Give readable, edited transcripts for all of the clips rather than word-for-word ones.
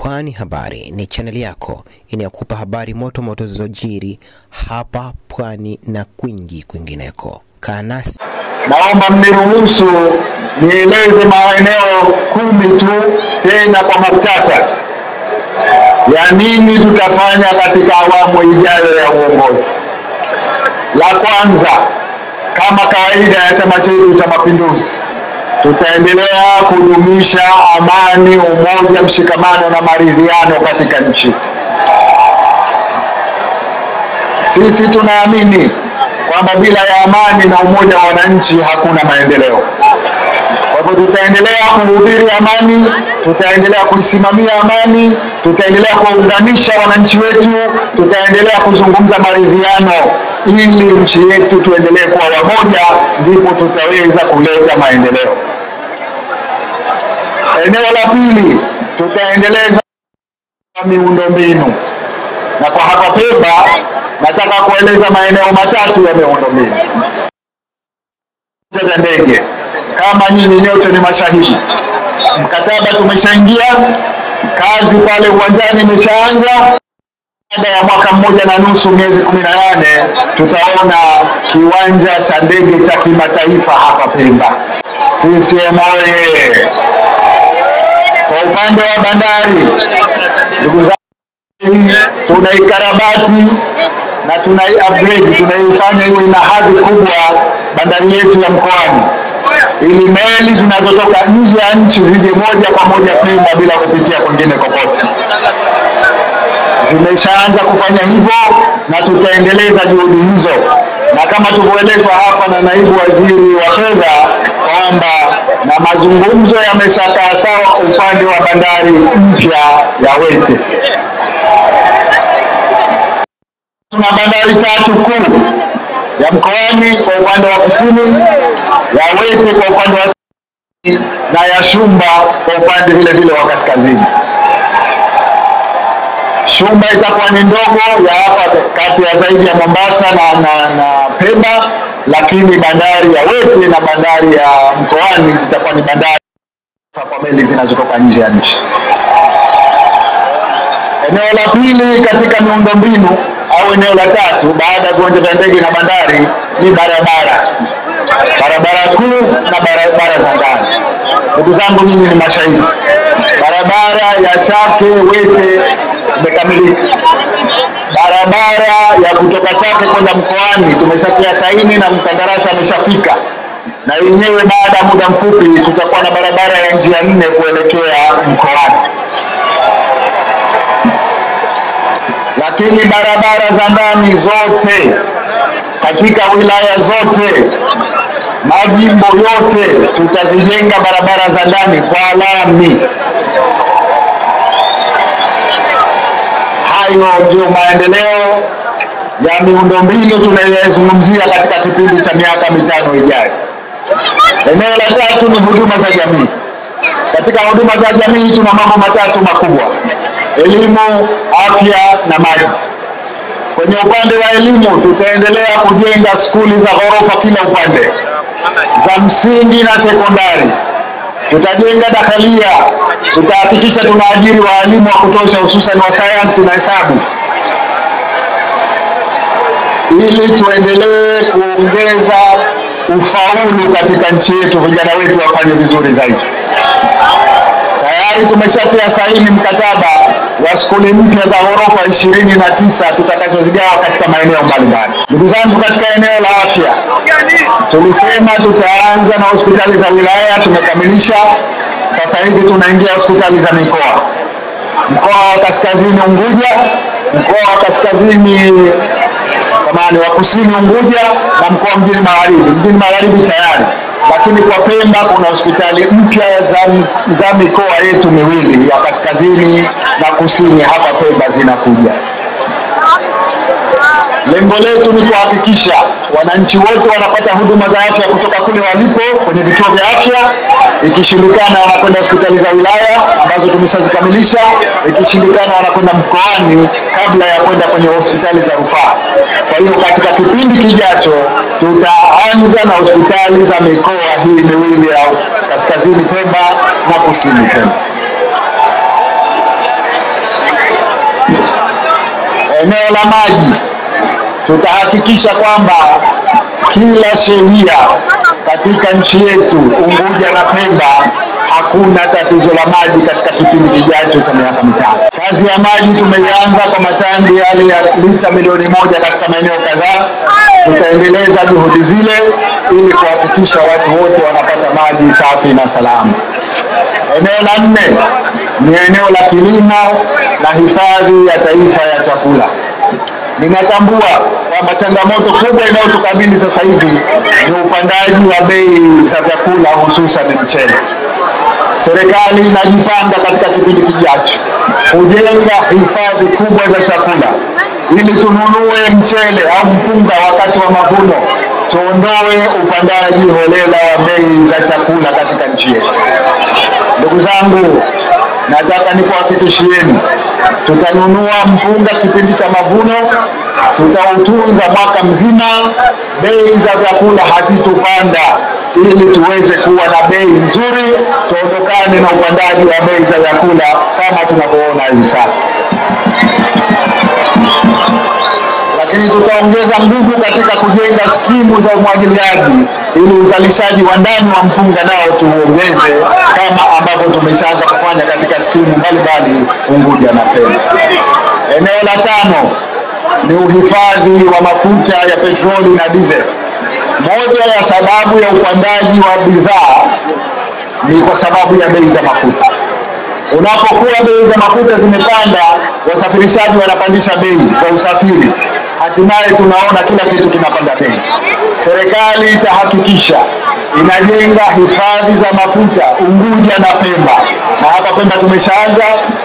Pwani Habari ni channel yako inayokupa habari moto moto zilizojiri hapa Pwani na kwingineko. Kaa nasi. Naomba mniruhusu nieleze maeneo 10 tu tena kwa muhtasari ya nini tutafanya katika awamu ijayo ya uongozi. La kwanza, kama kawaida ya chama chetu cha Mapinduzi, tutaendelea kudumisha amani, umoja, mshikamano na maridhiano katika nchi. Sisi tunaamini kwamba bila ya amani na umoja wa wananchi hakuna maendeleo. Kwa hivyo tutaendelea kuhubiri amani, tutaendelea kuisimamia amani, tutaendelea kuunganisha wananchi wetu, tutaendelea kuzungumza maridhiano ili nchi yetu tuendelee kuwa wamoja, ndipo tutaweza kuleta maendeleo. Eneo la pili, tutaendeleza miundombinu. Na kwa hapa Pemba nataka kueleza maeneo 3 ya miundombinu. Uwanja wa ndege, kama nyinyi nyote ni mashahidi, mkataba tumeshaingia, kazi pale uwanjani imeshaanza. Baada ya mwaka 1.5 miezi 18 tutaona kiwanja cha ndege cha kimataifa hapa Pemba. CCM oye! Kwa upande wa bandari, ndugu zangu, tunaikarabati na tunai-upgrade, tunaifanya iwe na hadhi kubwa bandari yetu ya Mkoani, ili meli zinazotoka nje ya nchi zije moja kwa moja Pemba bila kupitia kwingine kokote. Zimeshaanza kufanya hivyo na tutaendeleza juhudi hizo, na kama tulivyoelezwa hapa na naibu waziri wa fedha kwamba na mazungumzo yameshakaa sawa upande wa bandari mpya ya Wete. Tuna bandari 3 kuu, ya Mkoani kwa upande wa kusini, ya Wete kwa upande wa na ya Shumba kwa upande vile wa kaskazini. Shumba itakuwa ni ndogo ya hapa kati ya zaidi ya Mombasa na Pemba, lakini bandari ya Wete na bandari ya Mkoani zitakuwa ni bandari kwa meli zinazotoka nje ya nchi. Eneo la pili katika miundombinu au eneo la 3 baada ya viwanja vya ndege na bandari ni barabara. Barabara kuu na barabara za ndani. Ndugu zangu, nyinyi ni mashahidi. Barabara ya Chake Wete imekamilika. Barabara ya kutoka Chake kwenda Mkoani tumeshatia saini na mkandarasi ameshafika. Na yenyewe baada ya muda mfupi tutakuwa na barabara ya njia 4 kuelekea Mkoani. Lakini barabara za ndani zote katika wilaya zote, majimbo yote, tutazijenga barabara za ndani kwa lami. Hayo ndio maendeleo ya miundombinu tunayozungumzia katika kipindi cha miaka 5 ijayo. Eneo la 3 ni huduma za jamii. Katika huduma za jamii tuna mambo 3 makubwa: elimu, afya na maji. Kwenye upande wa elimu tutaendelea kujenga skuli za ghorofa kila upande, za msingi na sekondari. Tutajenga dakhalia, tutahakikisha tunaajiri walimu wa kutosha hususan wa sayansi na hesabu, ili tuendelee kuongeza ufaulu katika nchi yetu, vijana wetu wafanye vizuri zaidi. Tayari tumeshatia saini mkataba wa skuli mpya za ghorofa 29 tutakazozigawa katika maeneo mbalimbali. Ndugu zangu, katika eneo la afya tulisema tutaanza na hospitali za wilaya, tumekamilisha. Sasa hivi tunaingia hospitali za mikoa. Mkoa wa Kaskazini Unguja, mkoa wa Kaskazini wa Kusini Unguja na mkoa wa Mjini Magharibi. Mjini Magharibi tayari, lakini kwa Pemba kuna hospitali mpya za mikoa yetu miwili ya Kaskazini na Kusini hapa Pemba zinakuja. Lengo letu ni kuhakikisha wananchi wote wanapata huduma za afya kutoka kule walipo kwenye vituo vya afya. Ikishindikana wanakwenda hospitali za wilaya ambazo tumeshazikamilisha, ikishindikana wanakwenda mkoani kabla ya kwenda kwenye hospitali za rufaa. Kwa hiyo katika kipindi kijacho tutaanza na hospitali za mikoa hii miwili ya Kaskazini Pemba na Kusini Pemba. Eneo la maji, tutahakikisha kwamba kila shehia katika nchi yetu Unguja na Pemba hakuna tatizo la maji katika kipindi kijacho cha miaka 5. Kazi ya maji tumeianza kwa matangi yale ya lita milioni 1 katika maeneo kadhaa. Tutaendeleza juhudi zile ili kuhakikisha watu wote wanapata maji safi na salama. Eneo la 4 ni eneo la kilimo na hifadhi ya taifa ya chakula. Ninatambua kwamba changamoto kubwa inayotukabili sasa hivi ni upandaji wa bei za vyakula, hususan mchele. Serikali inajipanga katika kipindi kijacho kujenga hifadhi kubwa za chakula ili tununue mchele au mpunga wakati wa mavuno, tuondoe upandaji holela wa bei za chakula katika nchi yetu. Ndugu zangu, nataka nikuhakikishieni tutanunua mpunga kipindi cha mavuno, tutautunza mwaka mzima, bei za vyakula hazitupanda ili tuweze kuwa na bei nzuri, tuondokane na upandaji wa bei za vyakula kama tunavyoona hivi sasa. Lakini tutaongeza nguvu katika kujenga skimu za umwagiliaji ili uzalishaji wa ndani wa mpunga nao tuongeze kama ambavyo tumeshaanza kufanya katika skimu mbalimbali Unguja na Pemba. Eneo la 5 ni uhifadhi wa mafuta ya petroli na diesel. Moja ya sababu ya upandaji wa bidhaa ni kwa sababu ya bei za mafuta. Unapokuwa bei za mafuta zimepanda, wasafirishaji wanapandisha bei za usafiri. Hatimaye tunaona kila kitu kinapanda bei. Serikali itahakikisha inajenga hifadhi za mafuta Unguja na Pemba. Na hapa Pemba tumeshaanza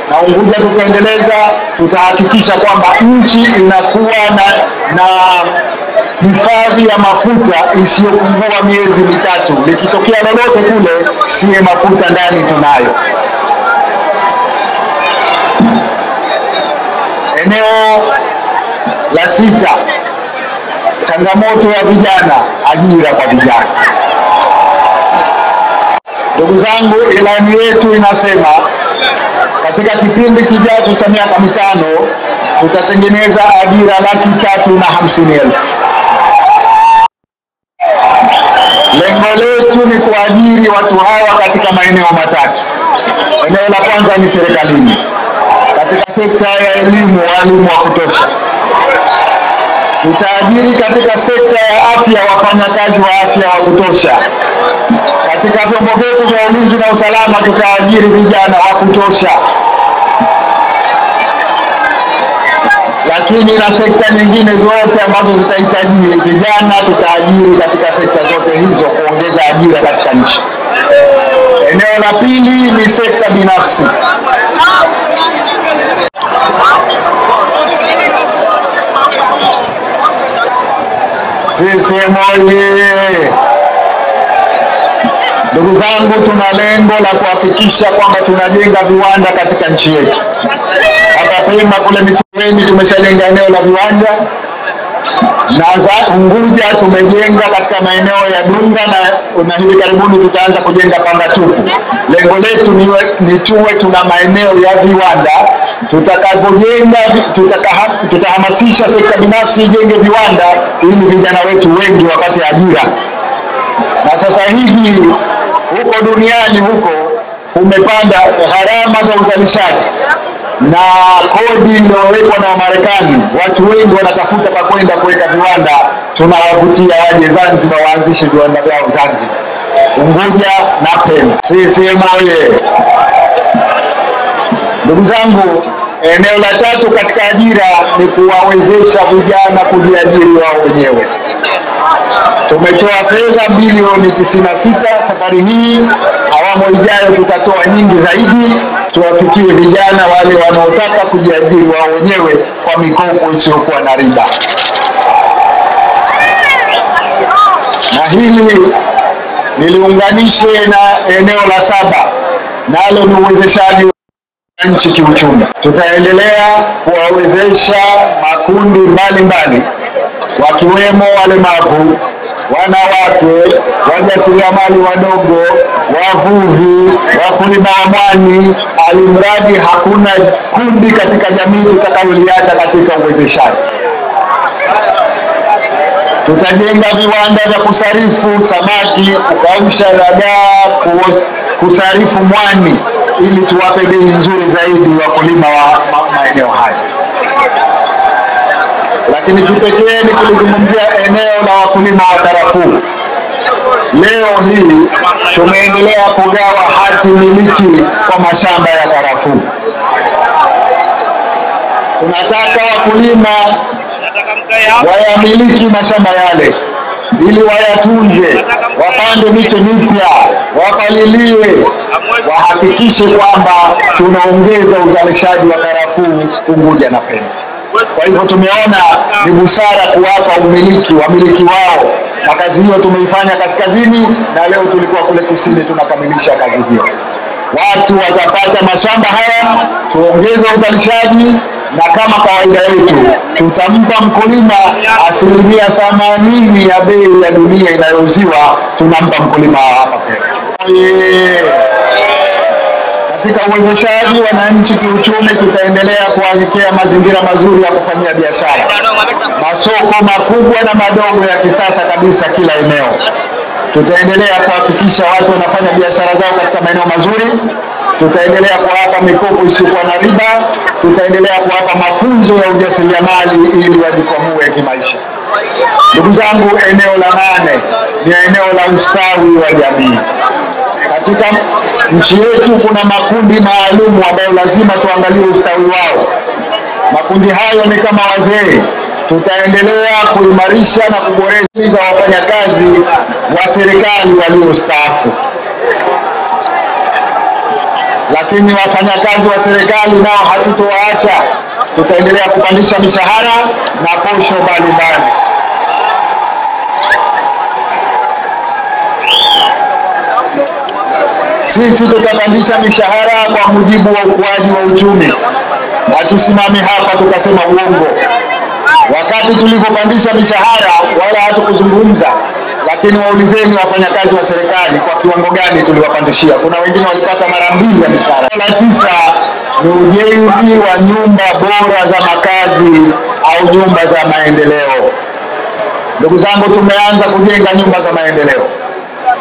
na Unguja tutaendeleza. Tutahakikisha kwamba nchi inakuwa na hifadhi ya mafuta isiyopungua miezi 3. Likitokea lolote kule, siye mafuta ndani tunayo. Eneo la 6, changamoto ya vijana, ajira kwa vijana. Ndugu zangu, ilani yetu inasema katika kipindi kijacho cha miaka 5 tutatengeneza ajira 350,000. Lengo letu ni kuajiri watu hawa katika maeneo matatu. Eneo la kwanza ni serikalini, katika sekta ya elimu, walimu wa kutosha. Tutaajiri katika sekta ya afya, wafanyakazi wa afya wa kutosha. Katika vyombo vyetu vya ulinzi na usalama tutaajiri vijana wa kutosha. Lakini na sekta nyingine zote ambazo zitahitaji vijana tutaajiri katika sekta zote hizo, kuongeza ajira katika nchi. Eneo la pili ni sekta binafsi. CCM oye! Ndugu zangu, tuna lengo la kuhakikisha kwamba tunajenga viwanda katika nchi yetu. Hapa Pemba kule Micheweni tumeshajenga eneo la viwanda, na za Unguja tumejenga katika maeneo ya Dunga na hivi karibuni tutaanza kujenga Pangatuku. Lengo letu ni tuwe tuna maeneo ya viwanda. Tutakapojenga tutahamasisha sekta binafsi ijenge viwanda ili vijana wetu wengi wapate ajira. Na sasa hivi huko duniani huko kumepanda gharama za uzalishaji na kodi iliyowekwa na Marekani. Watu wengi wanatafuta pa kwenda kuweka viwanda. Tunawavutia waje Zanzibar waanzishe viwanda vyao Zanzibar, Unguja na Pemba. CCM oye! Ndugu zangu, eneo la 3 katika ajira ni kuwawezesha vijana kujiajiri wao wenyewe. Tumetoa fedha bilioni 96 safari hii. Awamu ijayo tutatoa nyingi zaidi, tuwafikie vijana wale wanaotaka kujiajiri wao wenyewe kwa mikopo isiyokuwa na riba. Na hili niliunganishe na eneo la 7, nalo ni uwezeshaji wa nchi kiuchumi. Tutaendelea kuwawezesha makundi mbalimbali wakiwemo walemavu, wanawake, wajasiriamali wadogo, wavuvi, wakulima wa mwani, alimradi hakuna kundi katika jamii tutakayoliacha katika uwezeshaji. Tutajenga viwanda vya kusarifu samaki, kukausha dagaa, kusarifu mwani ili tuwape bei nzuri zaidi wakulima wa maeneo haya. Lakini kipekee ni kulizungumzia eneo la wakulima wa karafuu. Leo hii tumeendelea kugawa hati miliki kwa mashamba ya karafuu. Tunataka wakulima wayamiliki mashamba yale ili wayatunze, wapande miche mipya, wapalilie, wahakikishe kwamba tunaongeza uzalishaji wa karafuu Unguja na Pemba. Kwa hivyo tumeona ni busara kuwapa wamiliki wao, na kazi hiyo tumeifanya kaskazini, na leo tulikuwa kule kusini tunakamilisha kazi hiyo. Watu watapata mashamba haya, tuongeze uzalishaji, na kama kawaida yetu tutampa mkulima 80% ya bei ya dunia inayouziwa, tunampa mkulima hapa Pemba. Katika uwezeshaji wananchi kiuchumi, tutaendelea kuwawekea mazingira mazuri ya kufanyia biashara, masoko makubwa na madogo ya kisasa kabisa kila eneo. Tutaendelea kuhakikisha watu wanafanya biashara zao katika maeneo mazuri. Tutaendelea kuwapa mikopo isiyokuwa na riba. Tutaendelea kuwapa mafunzo ya ujasiriamali ili wajikwamue kimaisha. Ndugu zangu, eneo la 8 ni eneo la ustawi wa jamii. Katika nchi yetu kuna makundi maalum ambayo lazima tuangalie ustawi wao. Makundi hayo ni kama wazee. Tutaendelea kuimarisha na kuboresha wafanyakazi wa serikali waliostaafu. Lakini wafanyakazi wa serikali nao hatutowaacha. Tutaendelea kupandisha mishahara na posho mbalimbali. Sisi tutapandisha mishahara kwa mujibu wa ukuaji wa uchumi. Hatusimami hapa tukasema uongo. Wakati tulipopandisha mishahara wala hatukuzungumza, lakini waulizeni wafanyakazi wa serikali kwa kiwango gani tuliwapandishia. Kuna wengine walipata mara 2 ya mishahara. La 9 ni ujenzi wa nyumba bora za makazi au nyumba za maendeleo. Ndugu zangu, tumeanza kujenga nyumba za maendeleo.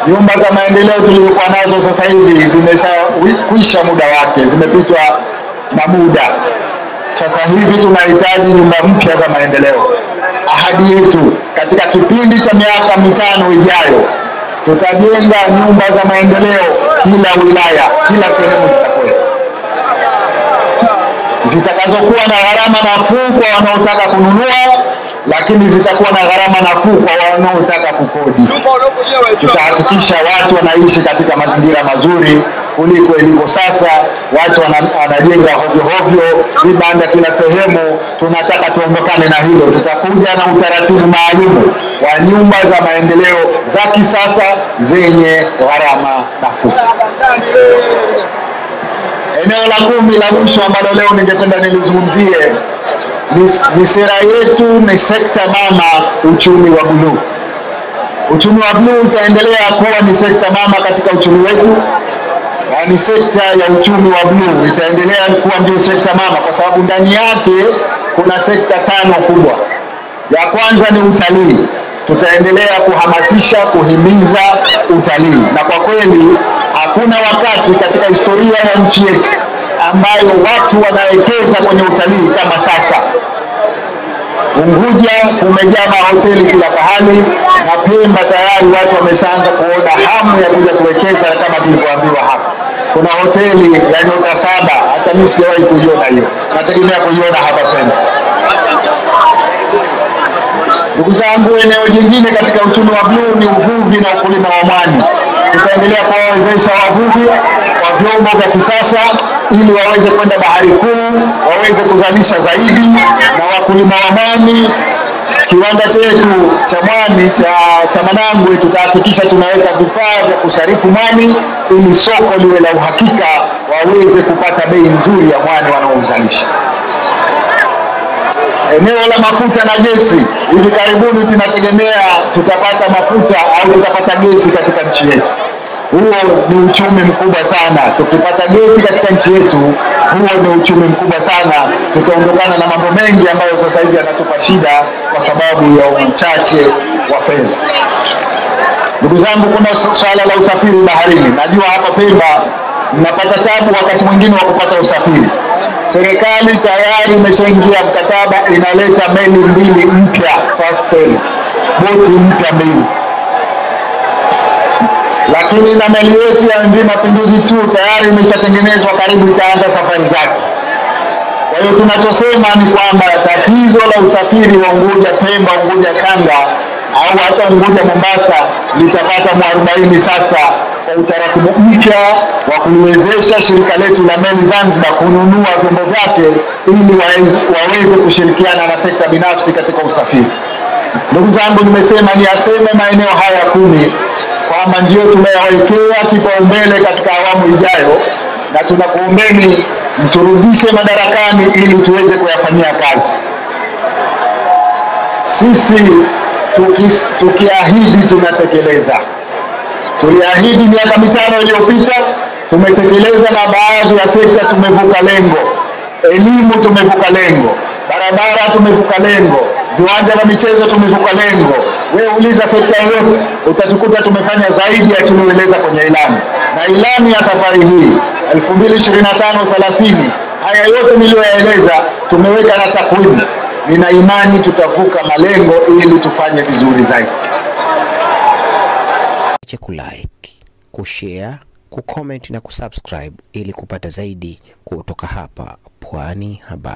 Nyumba za maendeleo tulizokuwa nazo sasa hivi zimeshakwisha muda wake, zimepitwa na muda. Sasa hivi tunahitaji nyumba mpya za maendeleo. Ahadi yetu katika kipindi cha miaka 5 ijayo, tutajenga nyumba za maendeleo kila wilaya, kila sehemu zitakazokuwa na gharama nafuu kwa wanaotaka kununua, lakini zitakuwa na gharama nafuu kwa wanaotaka kukodi. Tutahakikisha watu wanaishi katika mazingira mazuri kuliko ilivyo sasa. Watu wanajenga hovyo vibanda kila sehemu. Tunataka tuondokane na hilo. Tutakuja na utaratibu maalum wa nyumba za maendeleo za kisasa zenye gharama nafuu. Eneo la 10 la mwisho ambalo leo ningependa nilizungumzie ni sera yetu, ni sekta mama, uchumi wa buluu. Uchumi wa buluu utaendelea kuwa ni sekta mama katika uchumi wetu. Ni sekta ya uchumi wa buluu itaendelea kuwa ndio sekta mama kwa sababu ndani yake kuna sekta 5 kubwa. Ya kwanza ni utalii. Tutaendelea kuhamasisha, kuhimiza utalii, na kwa kweli hakuna wakati katika historia ya nchi yetu ambayo watu wanawekeza kwenye utalii kama sasa. Unguja kumejaa mahoteli kila pahali, na Pemba tayari watu wameshaanza kuona hamu ya kuja kuwekeza kama tulivyoambiwa hapa. Kuna hoteli ya nyota 7, hata mimi sijawahi kuiona hiyo. Nategemea kuiona hapa Pemba. Ndugu zangu, eneo jingine katika uchumi wa bluu ni uvuvi na ukulima wa mwani. Tutaendelea kuwawezesha wavuvi kwa vyombo vya kisasa ili waweze kwenda bahari kuu, waweze kuzalisha zaidi, na wakulima wa mwani, kiwanda chetu cha mwani cha Manangwe, tutahakikisha tunaweka vifaa vya kusarifu mwani ili soko liwe la uhakika, waweze kupata bei nzuri ya mwani wanaozalisha. Eneo la mafuta na gesi, hivi karibuni tunategemea tutapata mafuta au tutapata gesi katika nchi yetu. Huo ni uchumi mkubwa sana. Tukipata gesi katika nchi yetu, huo ni uchumi mkubwa sana. Tutaondokana na mambo mengi ambayo sasa hivi yanatupa shida kwa sababu ya uchache wa fedha. Ndugu zangu, kuna swala la usafiri baharini. Najua hapa Pemba mnapata tabu wakati mwingine wa kupata usafiri. Serikali tayari imeshaingia mkataba, inaleta meli mbili mpya, fast ferry, boti mpya mbili. Lakini na meli yetu ya MV Mapinduzi tu tayari imeshatengenezwa, karibu itaanza safari zake. Kwa hiyo tunachosema ni kwamba tatizo la usafiri wa Unguja Pemba, Unguja Kanga au hata Unguja Mombasa litapata mwarobaini sasa kwa utaratibu mpya wa kuliwezesha shirika letu la meli Zanzibar kununua vyombo vyake ili waweze kushirikiana na sekta binafsi katika usafiri. Ndugu zangu, nimesema niaseme maeneo haya 10 kwamba ndio tumeyawekea kipaumbele katika awamu ijayo, na tunakuombeni mturudishe madarakani ili tuweze kuyafanyia kazi. Sisi tukiahidi tunatekeleza. Tuliahidi miaka 5 iliyopita, tumetekeleza, na baadhi ya sekta tumevuka lengo. Elimu tumevuka lengo, barabara tumevuka lengo, viwanja vya michezo tumevuka lengo. Wewe uliza sekta yote, utatukuta tumefanya zaidi ya tulioeleza kwenye ilani. Na ilani ya safari hii 2025-30, haya yote niliyoyaeleza tumeweka na takwimu. Nina imani tutavuka malengo ili tufanye vizuri zaidi. Kulike, kushare, kucomment na kusubscribe ili kupata zaidi kutoka hapa Pwani Habari.